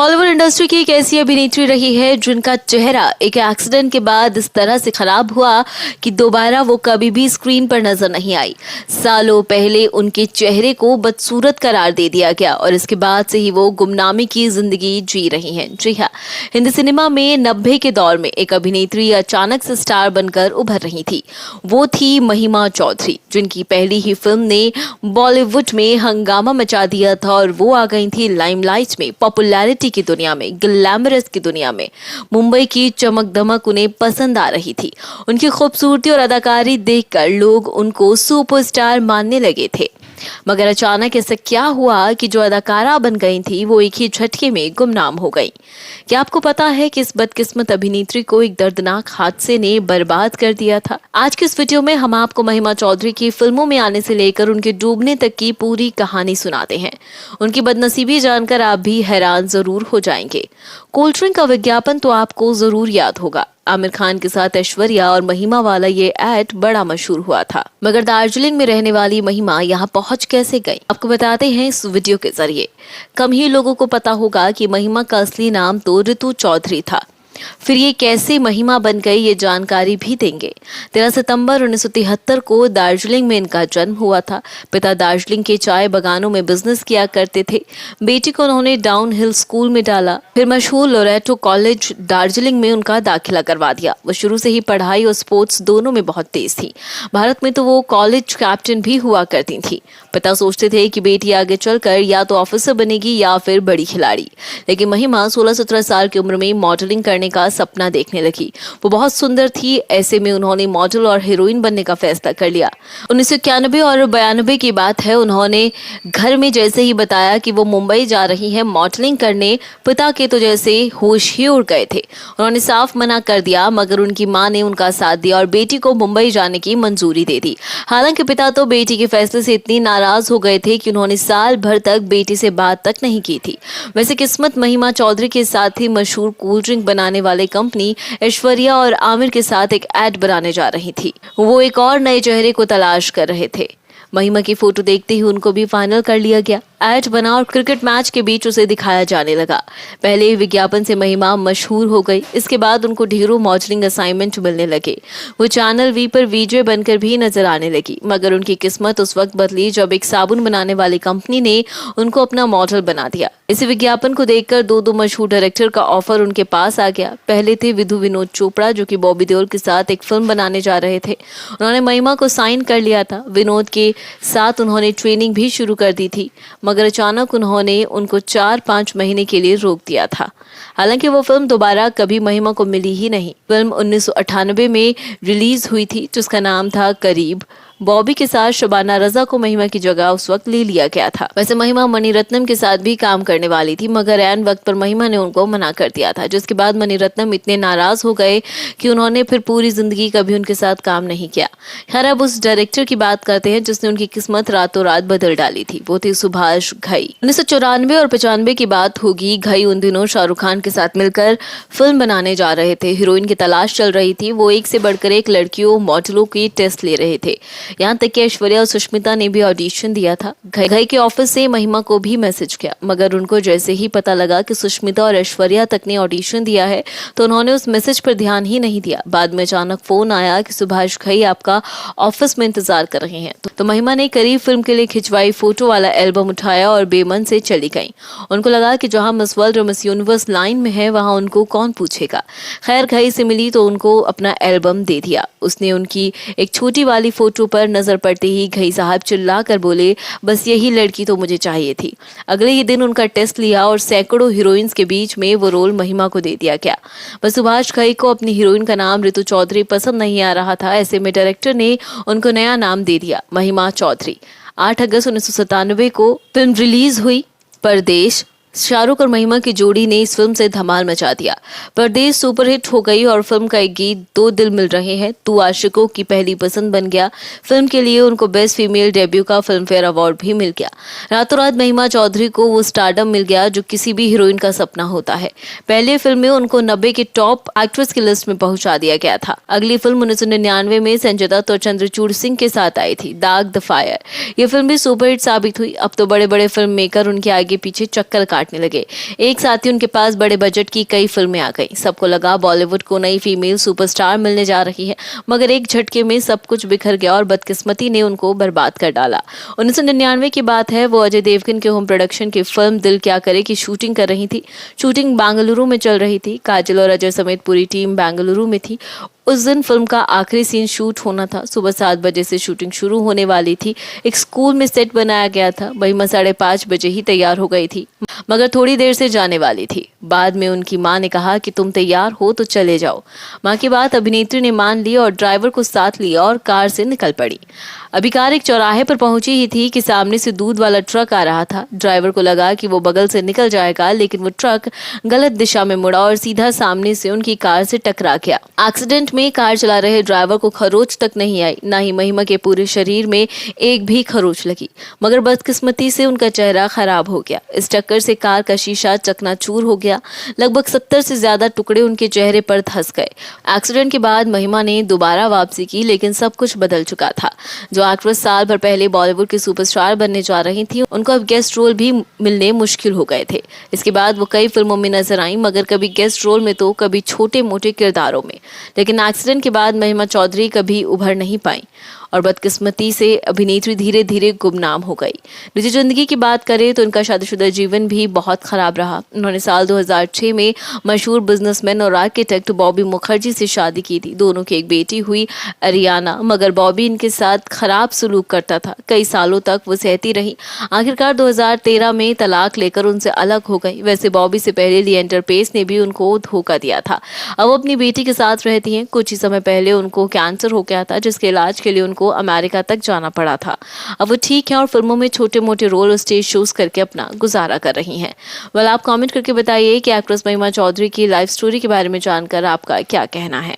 Bollywood industry की एक ऐसी अभिनेत्री रही है जिनका चेहरा एक एक्सीडेंट के बाद इस तरह से खराब हुआ कि दोबारा वो कभी भी स्क्रीन पर नजर नहीं आई। सालों पहले उनके चेहरे को बदसूरत करार दे दिया गया और इसके बाद से ही वो गुमनामी की जिंदगी जी रही हैं। जी हाँ, हिंदी सिनेमा में 90 के दौर में एक अभिनेत्री अचानक से स्टार बनकर उभर रही थी। वो थी महिमा चौधरी, जिनकी पहली ही फिल्म ने बॉलीवुड में हंगामा मचा दिया था और वो आ गई थी लाइमलाइट में, पॉपुलैरिटी की दुनिया में, ग्लैमरस की दुनिया में। मुंबई की चमक दमक उन्हें पसंद आ रही थी। उनकी खूबसूरती और अदाकारी देखकर लोग उनको सुपरस्टार मानने लगे थे। मगर अचानक ऐसा क्या हुआ कि जो अदाकारा बन गई थी वो एक ही झटके में गुमनाम हो गई। क्या आपको पता है कि इस बदकिस्मत अभिनेत्री को एक दर्दनाक हादसे ने बर्बाद कर दिया था? आज की इस वीडियो में हम आपको महिमा चौधरी की फिल्मों में आने से लेकर उनके डूबने तक की पूरी कहानी सुनाते हैं। उनकी बदनसीबी जानकर आप भी हैरान जरूर हो जाएंगे। कोल्ड ड्रिंक का विज्ञापन तो आपको जरूर याद होगा। आमिर खान के साथ ऐश्वर्या और महिमा वाला ये एड बड़ा मशहूर हुआ था। मगर दार्जिलिंग में रहने वाली महिमा यहाँ पहुँच कैसे गई, आपको बताते हैं इस वीडियो के जरिए। कम ही लोगों को पता होगा कि महिमा का असली नाम तो ऋतु चौधरी था। फिर ये कैसे महिमा बन गई ये जानकारी भी देंगे। 13 सितंबर 1973 को दार्जिलिंग में इनका जन्म हुआ था। पिता दार्जिलिंग के चाय बागानों में बिजनेस किया करते थे। बेटी को उन्होंने डाउन हिल स्कूल में डाला, फिर मशहूर लोरेटो कॉलेज दार्जिलिंग में उनका दाखिला करवा दिया। वो शुरू से ही पढ़ाई और स्पोर्ट्स दोनों में बहुत तेज थी। भारत में तो वो कॉलेज कैप्टन भी हुआ करती थी। पिता सोचते थे कि बेटी आगे चलकर या तो ऑफिसर बनेगी या फिर बड़ी खिलाड़ी, लेकिन महिमा 16-17 साल की उम्र में मॉडलिंग करने का सपना देखने लगी। वो बहुत सुंदर थी, ऐसे में उन्होंने मॉडल और हीरोइन बनने का फैसला कर लिया। 1991 और 92 की बात है। उन्होंने घर में जैसे ही बताया कि वो मुंबई जा रही हैं मॉडलिंग करने, पिता के तो जैसे होश ही उड़ गए थे। उन्होंने साफ मना कर दिया, मगर उनकी मां ने उनका साथ दिया और बेटी को मुंबई जाने की मंजूरी दे दी। हालांकि पिता तो बेटी के फैसले से इतनी नाराज हो गए थे कि उन्होंने साल भर तक बेटी से बात तक नहीं की थी। वैसे किस्मत महिमा चौधरी के साथ ही मशहूर कोल्ड ड्रिंक बनाने वाले कंपनी ऐश्वर्या और आमिर के साथ एक एड बनाने जा रही थी। वो एक और नए चेहरे को तलाश कर रहे थे। महिमा की फोटो देखते ही उनको भी फाइनल कर लिया गया। एड बना और क्रिकेट मैच के बीच उसे दिखाया जाने लगा। पहले विज्ञापन से महिमा मशहूर हो गई। इसके बाद उनको ढेरों मॉडलिंग असाइनमेंट मिलने लगे। वो चैनल वी पर वीजे बनकर भी नजर आने लगी। मगर उनकी किस्मत उस वक्त बदली जब एक साबुन बनाने वाली कंपनी ने उनको अपना मॉडल बना दिया। इसी विज्ञापन को देखकर दो मशहूर डायरेक्टर का ऑफर उनके पास आ गया। पहले थे विधु विनोद चोपड़ा, जो कि बॉबी देओल के साथ एक फिल्म बनाने जा रहे थे। उन्होंने महिमा को साइन कर लिया था। विनोद के साथ उन्होंने ट्रेनिंग भी शुरू कर दी थी, मगर अचानक उन्होंने उनको 4-5 महीने के लिए रोक दिया था। हालांकि वो फिल्म दोबारा कभी महिमा को मिली ही नहीं। फिल्म 1998 में रिलीज हुई थी, जिसका नाम था करीब। बॉबी के साथ शबाना रजा को महिमा की जगह उस वक्त ले लिया गया था। वैसे महिमा मणिरत्नम के साथ भी काम करने वाली थी, मगर ऐन वक्त पर महिमा ने उनको मना कर दिया था, जिसके बाद मणिरत्नम इतने नाराज हो गए कि उन्होंने फिर पूरी जिंदगी कभी उनके साथ काम नहीं किया। खैर, अब उस डायरेक्टर की बात करते हैं जिसने उनकी किस्मत रातों रात बदल डाली थी। वो थे सुभाष घई। 1994 और 95 की बात होगी। घई उन दिनों शाहरुख खान के साथ मिलकर फिल्म बनाने जा रहे थे। हीरोइन की तलाश चल रही थी। वो एक से बढ़कर एक लड़कियों मॉडलों की टेस्ट ले रहे थे। यहाँ तक कि ऐश्वर्या और सुष्मिता ने भी ऑडिशन दिया था। घई के ऑफिस से महिमा को भी मैसेज किया, मगर उनको जैसे ही पता लगा कि सुष्मिता और ऐश्वर्या तक ने ऑडिशन दिया है तो उन्होंने उस मैसेज पर ध्यान ही नहीं दिया। बाद में अचानक फोन आया कि सुभाष घई आपका ऑफिस में इंतजार कर रहे हैं। तो महिमा ने करीब फिल्म के लिए खिंचवाई फोटो वाला एल्बम उठाया और बेमन से चली गई। उनको लगा कि जहां मिस वर्ल्ड और मिस यूनिवर्स लाइन में है वहां उनको कौन पूछेगा। खैर, घई से मिली तो उनको अपना एल्बम दे दिया। उसने उनकी एक छोटी वाली फोटो पर नजर पड़ते ही घई साहब चिल्ला कर बोले, बस यही लड़की तो मुझे चाहिए थी। अगले ही दिन उनका टेस्ट लिया और सैकड़ों हीरोइंस के बीच में वो रोल महिमा को दे दिया गया। बस सुभाष घई को अपनी हीरोइन का नाम ऋतु चौधरी पसंद नहीं आ रहा था। ऐसे में डायरेक्टर ने उनको नया नाम दे दिया, महिमा चौधरी। 8 अगस्त 1997 को फिल्म रिलीज हुई परदेश। शाहरुख और महिमा की जोड़ी ने इस फिल्म से धमाल मचा दिया। परदेश सुपरहिट हो गई और फिल्म का एक गीत दो दिल मिल रहे हैं तू आशिकों की पहली पसंद बन गया। फिल्म के लिए उनको बेस्ट फीमेल डेब्यू का फिल्म फेयर अवार्ड भी मिल गया। रातों रात महिमा चौधरी को वो स्टारडम मिल गया जो किसी भी हीरोइन का सपना होता है। पहले फिल्म में उनको 90 के टॉप एक्ट्रेस की लिस्ट में पहुंचा दिया गया था। अगली फिल्म 1999 में संजय दत्त और चंद्रचूड़ सिंह के साथ आई थी, दाग द फायर। ये फिल्म भी सुपरहिट साबित हुई। अब तो बड़े बड़े फिल्म मेकर उनके आगे पीछे चक्कर काटने लगे। एक साथ ही उनके पास बड़े बजट की कई फिल्में आ गई। सबको लगा बॉलीवुड को नई फीमेल सुपरस्टार मिलने जा रही है, मगर एक झटके में सब कुछ बिखर गया और बदकिस्मती ने उनको बर्बाद कर डाला। 1999 की बात है। वो अजय देवगन के होम प्रोडक्शन की फिल्म दिल क्या करे की शूटिंग कर रही थी। शूटिंग बेंगलुरु में चल रही थी। काजल और अजय समेत पूरी टीम बेंगलुरु में थी। उस दिन फिल्म का आखिरी सीन शूट होना था। सुबह 7 बजे से शूटिंग शुरू होने वाली थी। एक स्कूल में सेट बनाया गया था। महिमा 5:30 बजे ही तैयार हो गई थी, मगर थोड़ी देर से जाने वाली थी। बाद में उनकी मां ने कहा कि तुम तैयार हो तो चले जाओ। मां की बात अभिनेत्री ने मान ली और ड्राइवर को साथ लिया और कार से निकल पड़ी। अभी कार एक चौराहे पर पहुंची ही थी कि सामने से दूध वाला ट्रक आ रहा था। ड्राइवर को लगा कि वो बगल से निकल जाएगा, लेकिन वो ट्रक गलत दिशा में मुड़ा और सीधा सामने से उनकी कार से टकरा गया। एक्सीडेंट में कार चला रहे ड्राइवर को खरोच तक नहीं आई, ना ही महिमा के पूरे शरीर में एक भी खरोच लगी, मगर बदकिस्मती से उनका चेहरा खराब हो गया। इस टक्कर से कार का शीशा चकनाचूर हो गया। लगभग 70 से ज्यादा टुकड़े उनके चेहरे पर धंस गए। एक्सीडेंट के बाद महिमा ने दोबारा वापसी की, लेकिन सब कुछ बदल चुका था। जो एक्ट्रेस साल भर पहले बॉलीवुड की सुपरस्टार बनने जा रही थी, उनको अब गेस्ट रोल भी मिलने मुश्किल हो गए थे। इसके बाद वो कई फिल्मों में नजर आई, मगर कभी गेस्ट रोल में तो कभी छोटे मोटे किरदारों में। लेकिन एक्सीडेंट के बाद महिमा चौधरी कभी उभर नहीं पाई और बदकिस्मती से अभिनेत्री धीरे धीरे गुमनाम हो गई। निजी जिंदगी की बात करें तो उनका शादीशुदा जीवन भी बहुत खराब रहा। उन्होंने साल 2006 में मशहूर बिजनेसमैन और आर्किटेक्ट बॉबी मुखर्जी से शादी की थी। दोनों की एक बेटी हुई अरियाना, मगर बॉबी इनके साथ खराब सलूक करता था। कई सालों तक वो सहती रही। आखिरकार 2013 में तलाक लेकर उनसे अलग हो गई। वैसे बॉबी से पहले लिएंडर पेस ने भी उनको धोखा दिया था। अब वो अपनी बेटी के साथ रहती हैं। कुछ ही समय पहले उनको कैंसर हो गया था, जिसके इलाज के लिए उनको अमेरिका तक जाना पड़ा था। अब वो ठीक है और फिल्मों में छोटे मोटे रोल और स्टेज शोज करके अपना गुजारा कर रही हैं। आप कमेंट करके बताइए कि एक्ट्रेस महिमा चौधरी की लाइफ स्टोरी के बारे में जानकर आपका क्या कहना है।